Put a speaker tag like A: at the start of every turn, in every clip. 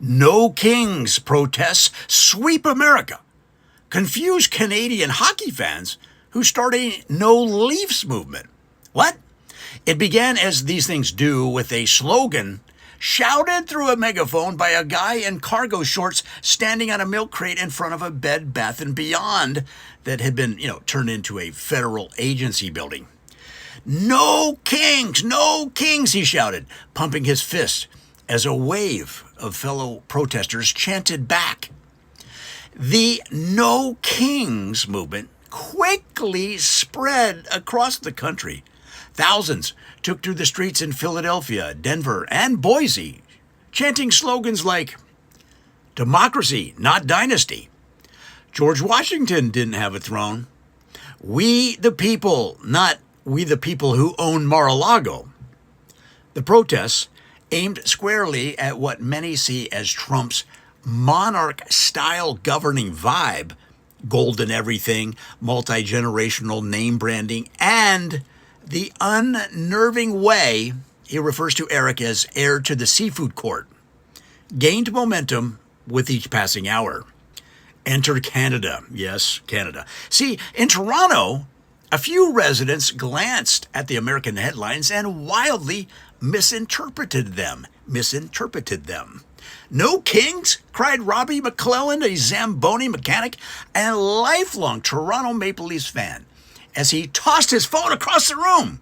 A: No Kings protests sweep America. Confuse Canadian hockey fans who start a No Leafs movement. What? It began, as these things do, with a slogan shouted through a megaphone by a guy in cargo shorts standing on a milk crate in front of a Bed Bath & Beyond that had been, turned into a federal agency building. No kings, he shouted, pumping his fist as a wave of fellow protesters chanted back. The No Kings movement quickly spread across the country. Thousands took to the streets in Philadelphia, Denver, and Boise, chanting slogans like, "Democracy, not dynasty." George Washington didn't have a throne. "We the people, not we the people who own Mar-a-Lago." The protests aimed squarely at what many see as Trump's monarch-style governing vibe, golden everything, multi-generational name branding, and the unnerving way he refers to Eric as heir to the seafood court, gained momentum with each passing hour. Enter Canada. Yes, Canada. See, in Toronto, a few residents glanced at the American headlines and wildly misinterpreted them. No Kings? Cried Robbie McClelland, a Zamboni mechanic and lifelong Toronto Maple Leafs fan, as he tossed his phone across the room.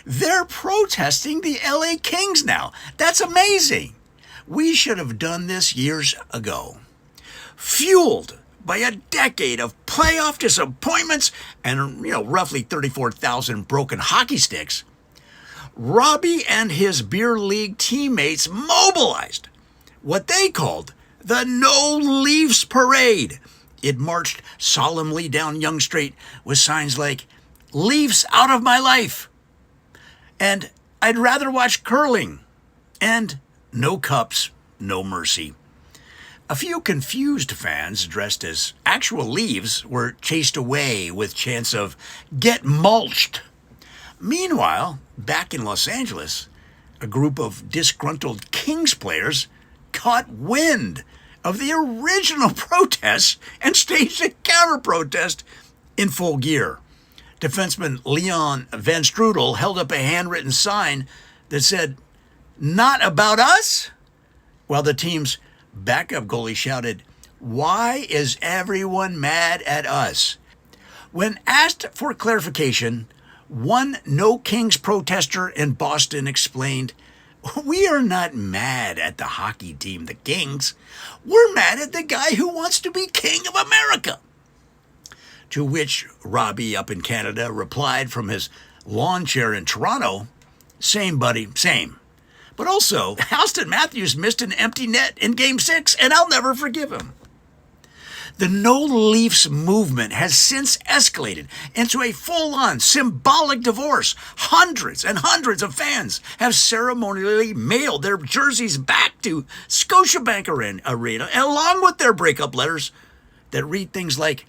A: They're protesting the LA Kings now. That's amazing. We should have done this years ago. Fueled by a decade of playoff disappointments and, roughly 34,000 broken hockey sticks, Robbie and his beer league teammates mobilized what they called the No Leafs Parade. It marched solemnly down Yonge Street with signs like, "Leafs out of my life," and "I'd rather watch curling," and "No cups, no mercy." A few confused fans dressed as actual Leafs were chased away with chants of "Get mulched." Meanwhile, back in Los Angeles, a group of disgruntled Kings players caught wind of the original protests and staged a counter-protest in full gear. Defenseman Leon Van Strudel held up a handwritten sign that said, "Not about us?" while the team's backup goalie shouted, "Why is everyone mad at us?" When asked for clarification, one No Kings protester in Boston explained, "We are not mad at the hockey team, the Kings. We're mad at the guy who wants to be king of America." To which Robbie up in Canada replied from his lawn chair in Toronto, "Same, buddy, same. But also, Auston Matthews missed an empty net in Game 6, and I'll never forgive him." The No Leafs movement has since escalated into a full-on symbolic divorce. Hundreds and hundreds of fans have ceremonially mailed their jerseys back to Scotiabank Arena, along with their breakup letters that read things like,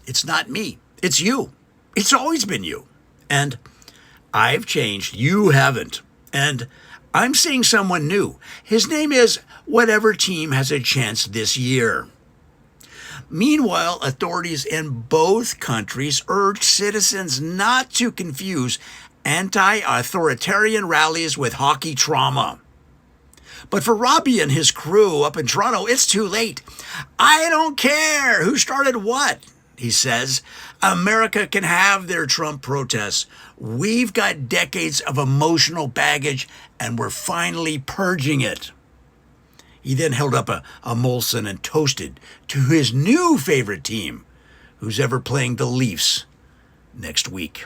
A: "It's not me, it's you. It's always been you." And "I've changed, you haven't." And "I'm seeing someone new. His name is whatever team has a chance this year." Meanwhile, authorities in both countries urged citizens not to confuse anti-authoritarian rallies with hockey trauma. But for Robbie and his crew up in Toronto, it's too late. "I don't care who started what," he says. "America can have their Trump protests. We've got decades of emotional baggage, and we're finally purging it." He then held up a Molson and toasted to his new favorite team, who's ever playing the Leafs next week.